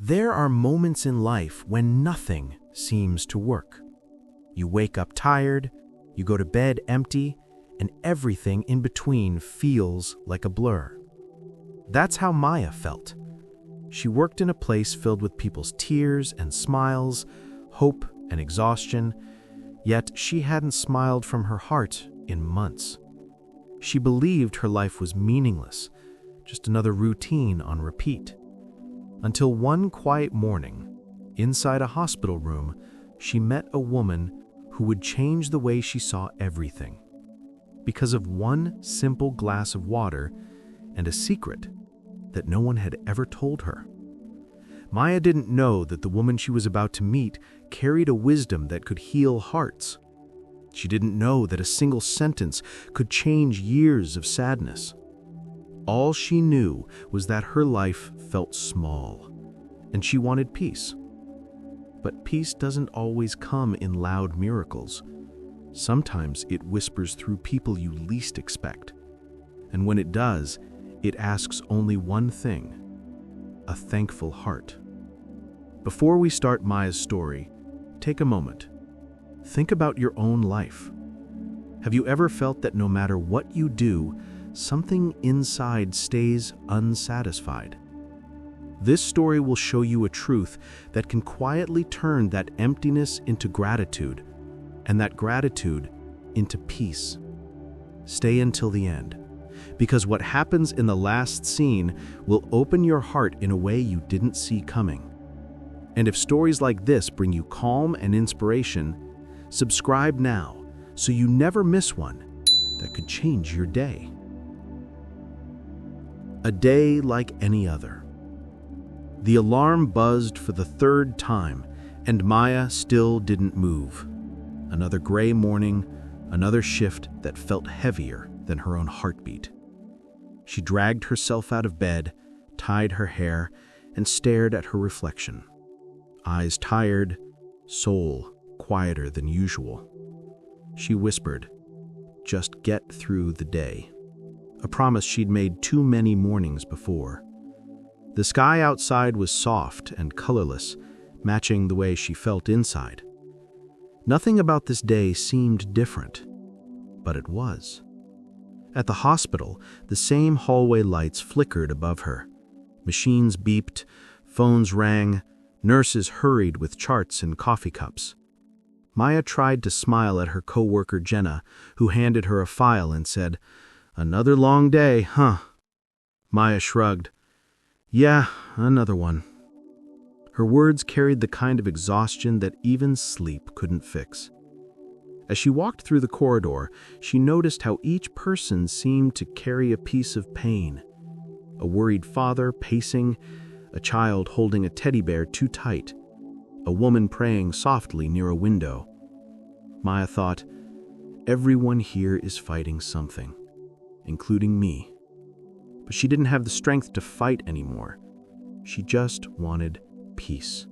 There are moments in life when nothing seems to work. You wake up tired, you go to bed empty, and everything in between feels like a blur. That's how Maya felt. She worked in a place filled with people's tears and smiles, hope and exhaustion, yet she hadn't smiled from her heart in months. She believed her life was meaningless, just another routine on repeat. Until one quiet morning, inside a hospital room, she met a woman who would change the way she saw everything. Because of one simple glass of water and a secret that no one had ever told her. Maya didn't know that the woman she was about to meet carried a wisdom that could heal hearts. She didn't know that a single sentence could change years of sadness. All she knew was that her life felt small, and she wanted peace. But peace doesn't always come in loud miracles. Sometimes it whispers through people you least expect. And when it does, it asks only one thing: a thankful heart. Before we start Maya's story, take a moment. Think about your own life. Have you ever felt that no matter what you do, something inside stays unsatisfied? This story will show you a truth that can quietly turn that emptiness into gratitude, and that gratitude into peace. Stay until the end, because what happens in the last scene will open your heart in a way you didn't see coming. And if stories like this bring you calm and inspiration, subscribe now so you never miss one that could change your day. A day like any other. The alarm buzzed for the third time, and Maya still didn't move. Another gray morning, another shift that felt heavier than her own heartbeat. She dragged herself out of bed, tied her hair, and stared at her reflection. Eyes tired, soul quieter than usual. She whispered, "Just get through the day," a promise she'd made too many mornings before. The sky outside was soft and colorless, matching the way she felt inside. Nothing about this day seemed different, but it was. At the hospital, the same hallway lights flickered above her. Machines beeped, phones rang, nurses hurried with charts and coffee cups. Maya tried to smile at her coworker Jenna, who handed her a file and said, "Another long day, huh?" Maya shrugged. "Yeah, another one." Her words carried the kind of exhaustion that even sleep couldn't fix. As she walked through the corridor, she noticed how each person seemed to carry a piece of pain. A worried father pacing, a child holding a teddy bear too tight, a woman praying softly near a window. Maya thought, everyone here is fighting something, including me. But she didn't have the strength to fight anymore. She just wanted peace.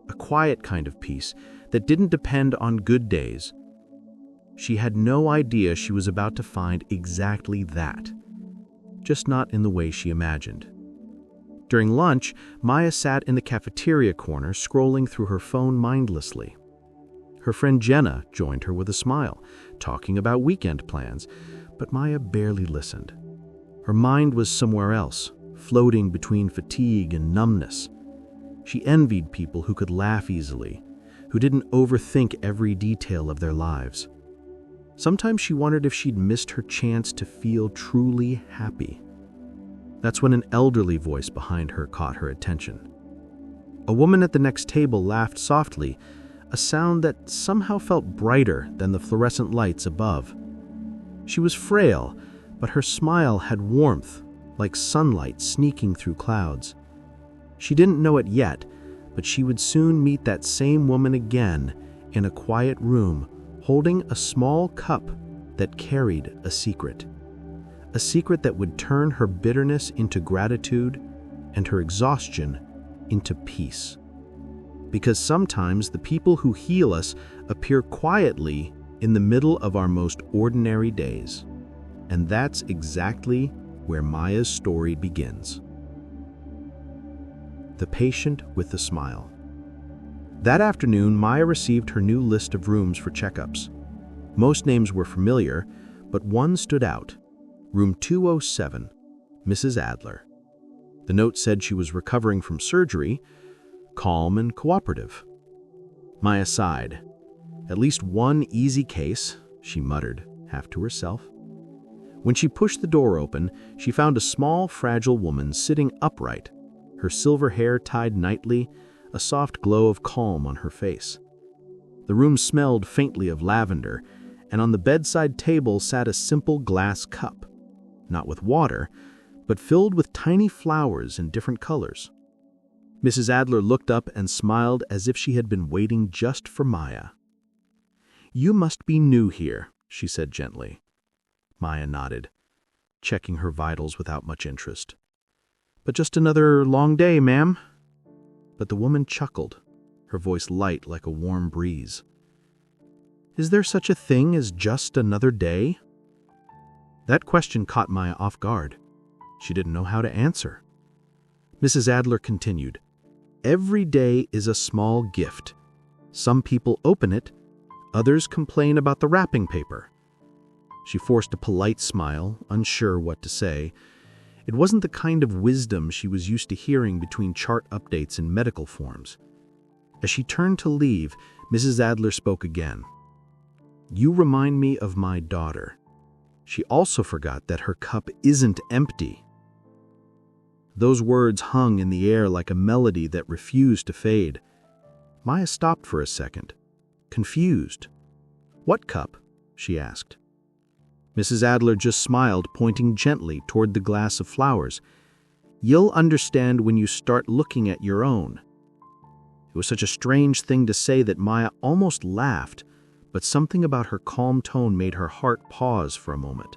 A quiet kind of peace that didn't depend on good days. She had no idea she was about to find exactly that, just not in the way she imagined. During lunch, Maya sat in the cafeteria corner scrolling through her phone mindlessly. Her friend Jenna joined her with a smile, talking about weekend plans, but Maya barely listened. Her mind was somewhere else, floating between fatigue and numbness. She envied people who could laugh easily, who didn't overthink every detail of their lives. Sometimes she wondered if she'd missed her chance to feel truly happy. That's when an elderly voice behind her caught her attention. A woman at the next table laughed softly, a sound that somehow felt brighter than the fluorescent lights above. She was frail, but her smile had warmth, like sunlight sneaking through clouds. She didn't know it yet, but she would soon meet that same woman again in a quiet room, holding a small cup that carried a secret. A secret that would turn her bitterness into gratitude and her exhaustion into peace. Because sometimes the people who heal us appear quietly in the middle of our most ordinary days. And that's exactly where Maya's story begins. The patient with the smile. That afternoon, Maya received her new list of rooms for checkups. Most names were familiar, but one stood out. Room 207, Mrs. Adler. The note said she was recovering from surgery, calm and cooperative. Maya sighed. At least one easy case, she muttered, half to herself. When she pushed the door open, she found a small, fragile woman sitting upright, her silver hair tied nightly, a soft glow of calm on her face. The room smelled faintly of lavender, and on the bedside table sat a simple glass cup, not with water, but filled with tiny flowers in different colors. Mrs. Adler looked up and smiled as if she had been waiting just for Maya. "You must be new here," she said gently. Maya nodded, checking her vitals without much interest. "But just another long day, ma'am." But the woman chuckled, her voice light like a warm breeze. "Is there such a thing as just another day?" That question caught Maya off guard. She didn't know how to answer. Mrs. Adler continued, "Every day is a small gift. Some people open it, others complain about the wrapping paper." She forced a polite smile, unsure what to say. It wasn't the kind of wisdom she was used to hearing between chart updates and medical forms. As she turned to leave, Mrs. Adler spoke again. "You remind me of my daughter. She also forgot that her cup isn't empty." Those words hung in the air like a melody that refused to fade. Maya stopped for a second, confused. "What cup?" she asked. Mrs. Adler just smiled, pointing gently toward the glass of flowers. "You'll understand when you start looking at your own." It was such a strange thing to say that Maya almost laughed, but something about her calm tone made her heart pause for a moment.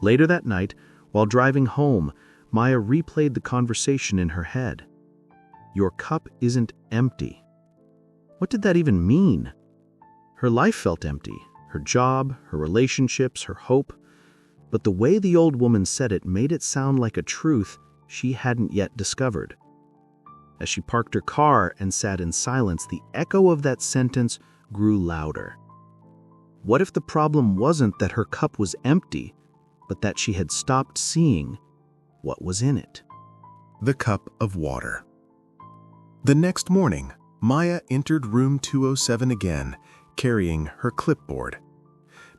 Later that night, while driving home, Maya replayed the conversation in her head. "Your cup isn't empty." What did that even mean? Her life felt empty, her job, her relationships, her hope. But the way the old woman said it made it sound like a truth she hadn't yet discovered. As she parked her car and sat in silence, the echo of that sentence grew louder. What if the problem wasn't that her cup was empty, but that she had stopped seeing what was in it? The cup of water. The next morning, Maya entered room 207 again, carrying her clipboard.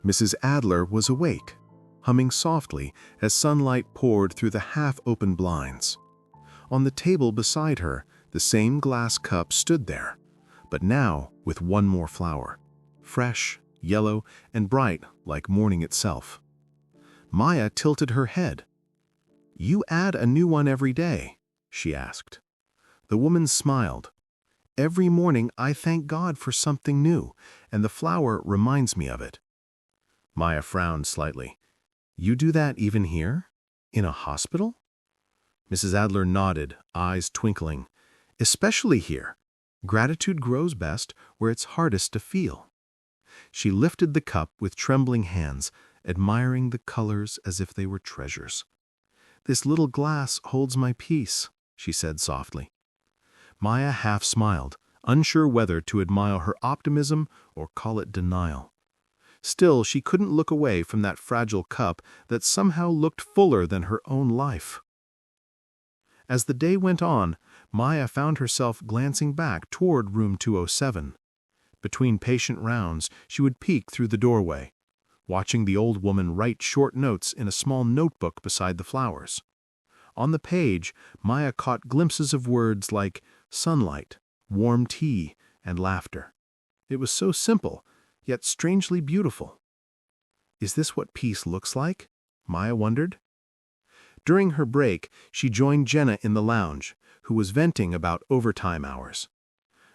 Mrs. Adler was awake, humming softly as sunlight poured through the half-open blinds. On the table beside her, the same glass cup stood there, but now with one more flower, fresh, yellow, and bright like morning itself. Maya tilted her head. "You add a new one every day?" she asked. The woman smiled. "Every morning I thank God for something new, and the flower reminds me of it." Maya frowned slightly. "You do that even here? In a hospital?" Mrs. Adler nodded, eyes twinkling. "Especially here. Gratitude grows best where it's hardest to feel." She lifted the cup with trembling hands, admiring the colors as if they were treasures. "This little glass holds my peace," she said softly. Maya half smiled, unsure whether to admire her optimism or call it denial. Still, she couldn't look away from that fragile cup that somehow looked fuller than her own life. As the day went on, Maya found herself glancing back toward room 207. Between patient rounds, she would peek through the doorway, watching the old woman write short notes in a small notebook beside the flowers. On the page, Maya caught glimpses of words like sunlight, warm tea, and laughter. It was so simple, yet strangely beautiful. Is this what peace looks like? Maya wondered. During her break, she joined Jenna in the lounge, who was venting about overtime hours.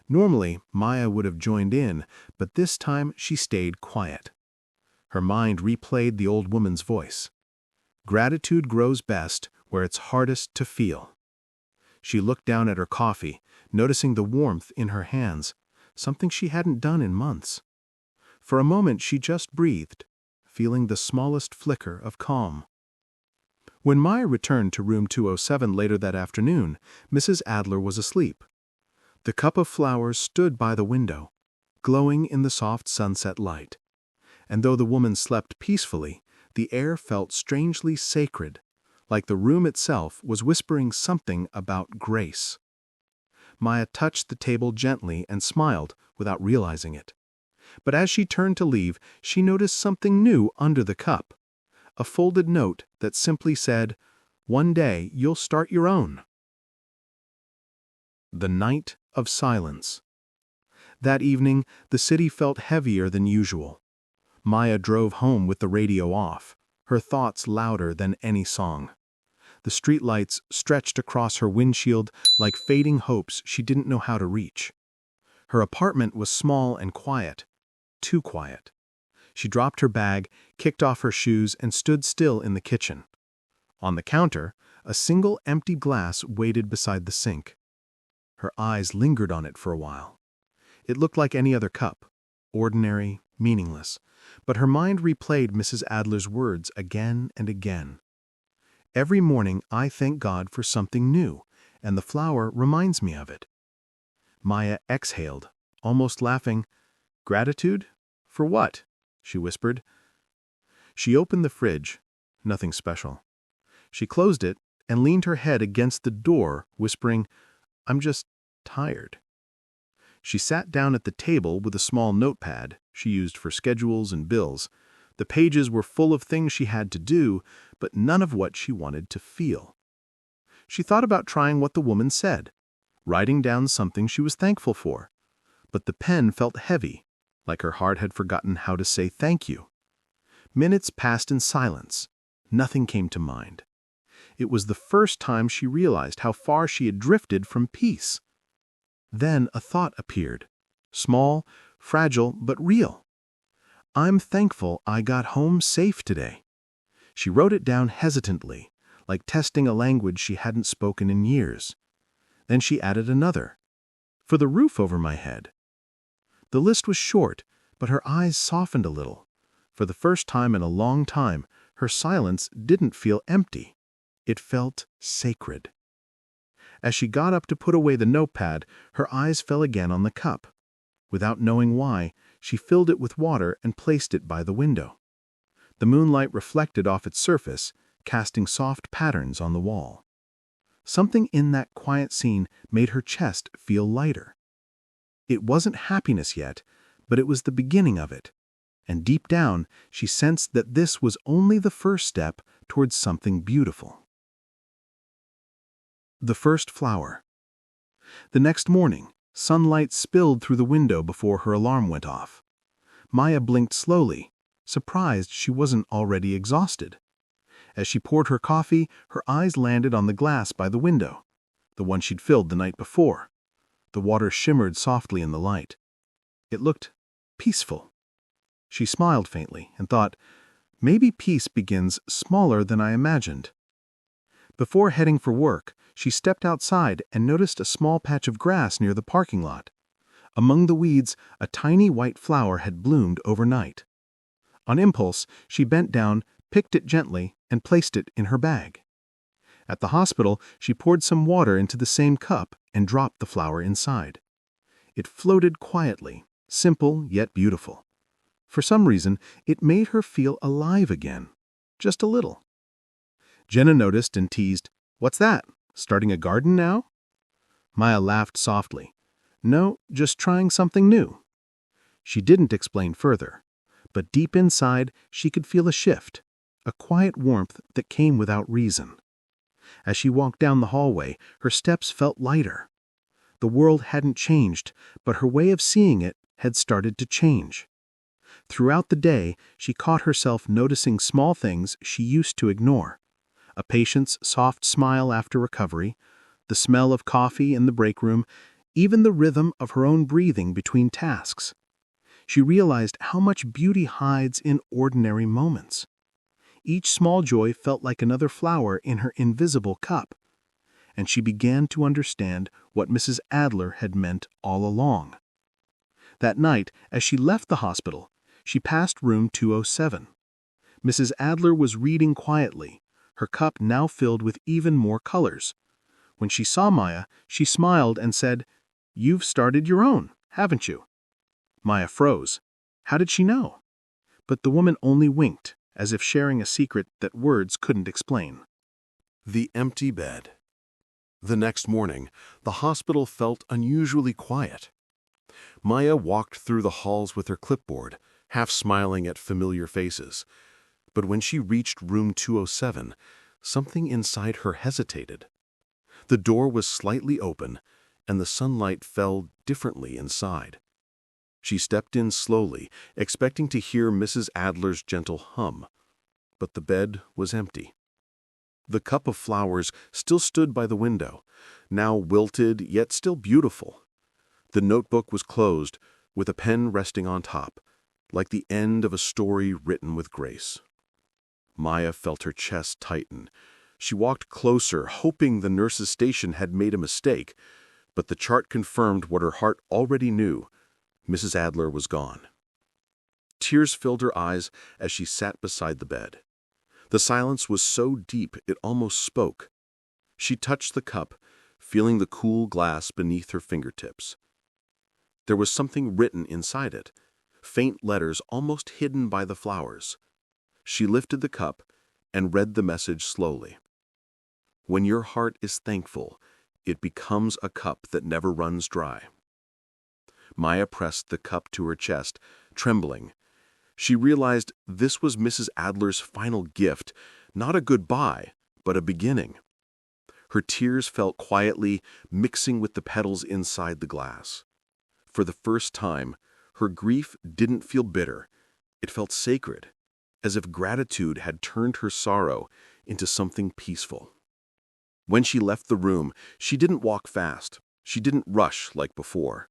Normally, Maya would have joined in, but this time she stayed quiet. Her mind replayed the old woman's voice. Gratitude grows best where it's hardest to feel. She looked down at her coffee, noticing the warmth in her hands, something she hadn't done in months. For a moment she just breathed, feeling the smallest flicker of calm. When Maya returned to room 207 later that afternoon, Mrs. Adler was asleep. The cup of flowers stood by the window, glowing in the soft sunset light. And though the woman slept peacefully, the air felt strangely sacred, like the room itself was whispering something about grace. Maya touched the table gently and smiled without realizing it. But as she turned to leave, she noticed something new under the cup. A folded note that simply said, "One day you'll start your own." The night of silence. That evening, the city felt heavier than usual. Maya drove home with the radio off, her thoughts louder than any song. The streetlights stretched across her windshield like fading hopes she didn't know how to reach. Her apartment was small and quiet, too quiet. She dropped her bag, kicked off her shoes, and stood still in the kitchen. On the counter, a single empty glass waited beside the sink. Her eyes lingered on it for a while. It looked like any other cup, ordinary, meaningless, but her mind replayed Mrs. Adler's words again and again. "Every morning I thank God for something new, and the flower reminds me of it." Maya exhaled, almost laughing. "Gratitude? For what?" she whispered. She opened the fridge. Nothing special. She closed it and leaned her head against the door, whispering, "I'm just tired." She sat down at the table with a small notepad she used for schedules and bills. The pages were full of things she had to do, but none of what she wanted to feel. She thought about trying what the woman said, writing down something she was thankful for. But the pen felt heavy, like her heart had forgotten how to say thank you. Minutes passed in silence. Nothing came to mind. It was the first time she realized how far she had drifted from peace. Then a thought appeared, small, fragile, but real. "I'm thankful I got home safe today." She wrote it down hesitantly, like testing a language she hadn't spoken in years. Then she added another, "For the roof over my head." The list was short, but her eyes softened a little. For the first time in a long time, her silence didn't feel empty. It felt sacred. As she got up to put away the notepad, her eyes fell again on the cup. Without knowing why, she filled it with water and placed it by the window. The moonlight reflected off its surface, casting soft patterns on the wall. Something in that quiet scene made her chest feel lighter. It wasn't happiness yet, but it was the beginning of it. And deep down, she sensed that this was only the first step towards something beautiful. The first flower. The next morning, sunlight spilled through the window before her alarm went off. Maya blinked slowly, surprised she wasn't already exhausted. As she poured her coffee, her eyes landed on the glass by the window, the one she'd filled the night before. The water shimmered softly in the light. It looked peaceful. She smiled faintly and thought, maybe peace begins smaller than I imagined. Before heading for work, she stepped outside and noticed a small patch of grass near the parking lot. Among the weeds, a tiny white flower had bloomed overnight. On impulse, she bent down, picked it gently, and placed it in her bag. At the hospital, she poured some water into the same cup and dropped the flower inside. It floated quietly, simple yet beautiful. For some reason, it made her feel alive again, just a little. Jenna noticed and teased, "What's that? Starting a garden now?" Maya laughed softly. "No, just trying something new." She didn't explain further, but deep inside she could feel a shift, a quiet warmth that came without reason. As she walked down the hallway, her steps felt lighter. The world hadn't changed, but her way of seeing it had started to change. Throughout the day, she caught herself noticing small things she used to ignore. A patient's soft smile after recovery, the smell of coffee in the break room, even the rhythm of her own breathing between tasks. She realized how much beauty hides in ordinary moments. Each small joy felt like another flower in her invisible cup, and she began to understand what Mrs. Adler had meant all along. That night, as she left the hospital, she passed room 207. Mrs. Adler was reading quietly, her cup now filled with even more colors. When she saw Maya, she smiled and said, "You've started your own, haven't you?" Maya froze. How did she know? But the woman only winked, as if sharing a secret that words couldn't explain. The empty bed. The next morning, the hospital felt unusually quiet. Maya walked through the halls with her clipboard, half smiling at familiar faces. But when she reached room 207, something inside her hesitated. The door was slightly open, and the sunlight fell differently inside. She stepped in slowly, expecting to hear Mrs. Adler's gentle hum. But the bed was empty. The cup of flowers still stood by the window, now wilted yet still beautiful. The notebook was closed, with a pen resting on top, like the end of a story written with grace. Maya felt her chest tighten. She walked closer, hoping the nurse's station had made a mistake, but the chart confirmed what her heart already knew. Mrs. Adler was gone. Tears filled her eyes as she sat beside the bed. The silence was so deep it almost spoke. She touched the cup, feeling the cool glass beneath her fingertips. There was something written inside it, faint letters almost hidden by the flowers. She lifted the cup and read the message slowly. When your heart is thankful, it becomes a cup that never runs dry. Maya pressed the cup to her chest, trembling. She realized this was Mrs. Adler's final gift, not a goodbye, but a beginning. Her tears fell quietly, mixing with the petals inside the glass. For the first time, her grief didn't feel bitter. It felt sacred, as if gratitude had turned her sorrow into something peaceful. When she left the room, she didn't walk fast. She didn't rush like before.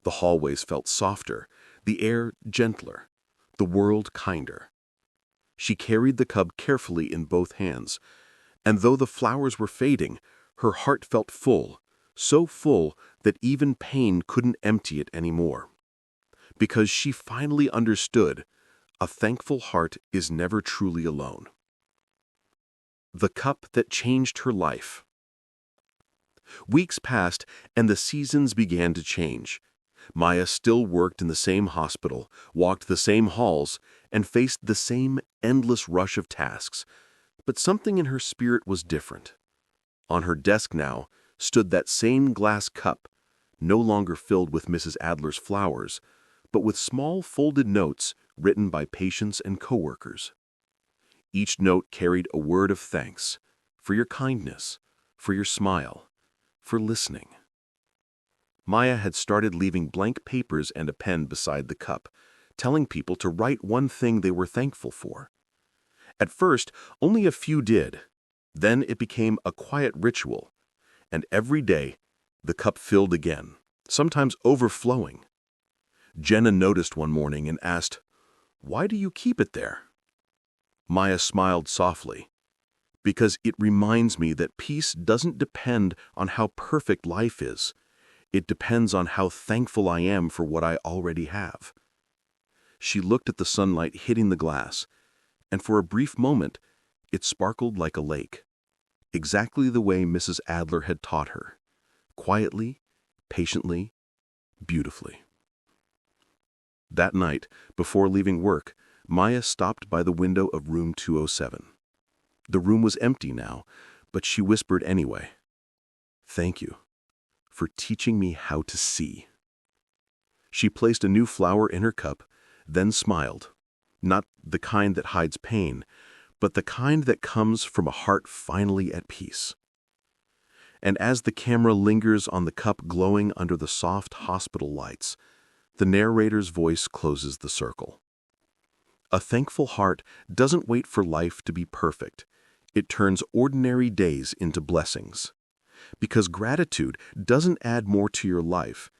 The hallways felt softer, the air gentler, the world kinder. She carried the cup carefully in both hands, and though the flowers were fading, her heart felt full, so full that even pain couldn't empty it anymore. Because she finally understood, a thankful heart is never truly alone. The cup that changed her life. Weeks passed, and the seasons began to change. Maya still worked in the same hospital, walked the same halls, and faced the same endless rush of tasks. But something in her spirit was different. On her desk now stood that same glass cup, no longer filled with Mrs. Adler's flowers, but with small folded notes written by patients and coworkers. Each note carried a word of thanks for your kindness, for your smile, for listening. Maya had started leaving blank papers and a pen beside the cup, telling people to write one thing they were thankful for. At first, only a few did. Then it became a quiet ritual, and every day the cup filled again, sometimes overflowing. Jenna noticed one morning and asked, "Why do you keep it there?" Maya smiled softly. "Because it reminds me that peace doesn't depend on how perfect life is. It depends on how thankful I am for what I already have." She looked at the sunlight hitting the glass, and for a brief moment, it sparkled like a lake, exactly the way Mrs. Adler had taught her, quietly, patiently, beautifully. That night, before leaving work, Maya stopped by the window of room 207. The room was empty now, but she whispered anyway, "Thank you for teaching me how to see." She placed a new flower in her cup, then smiled, not the kind that hides pain, but the kind that comes from a heart finally at peace. And as the camera lingers on the cup glowing under the soft hospital lights, the narrator's voice closes the circle. A thankful heart doesn't wait for life to be perfect. It turns ordinary days into blessings. Because gratitude doesn't add more to your life.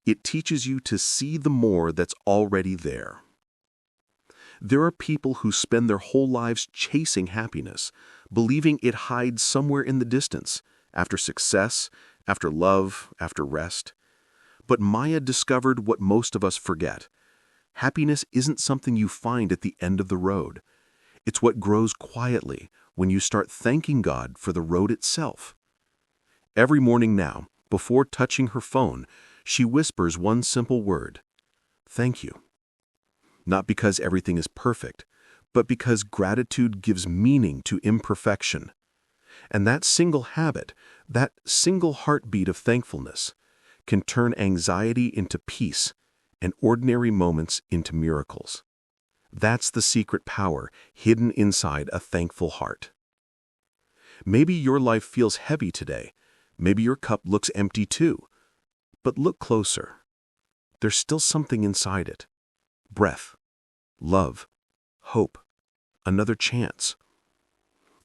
It teaches you to see the more that's already there. There are people who spend their whole lives chasing happiness, believing it hides somewhere in the distance, after success, after love, after rest. But Maya discovered what most of us forget. Happiness isn't something you find at the end of the road. It's what grows quietly when you start thanking God for the road itself. Every morning now, before touching her phone, she whispers one simple word: thank you. Not because everything is perfect, but because gratitude gives meaning to imperfection. And that single habit, that single heartbeat of thankfulness, can turn anxiety into peace and ordinary moments into miracles. That's the secret power hidden inside a thankful heart. Maybe your life feels heavy today. Maybe your cup looks empty too. But look closer. There's still something inside it. Breath, love, hope, another chance.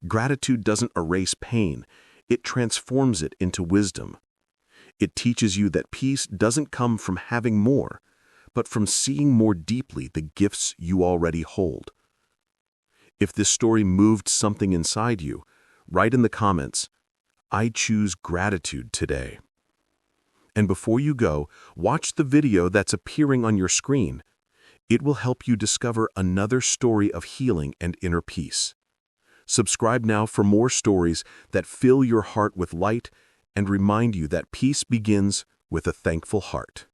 Gratitude doesn't erase pain. It transforms it into wisdom. It teaches you that peace doesn't come from having more, but from seeing more deeply the gifts you already hold. If this story moved something inside you, write in the comments, "I choose gratitude today." And before you go, watch the video that's appearing on your screen. It will help you discover another story of healing and inner peace. Subscribe now for more stories that fill your heart with light and remind you that peace begins with a thankful heart.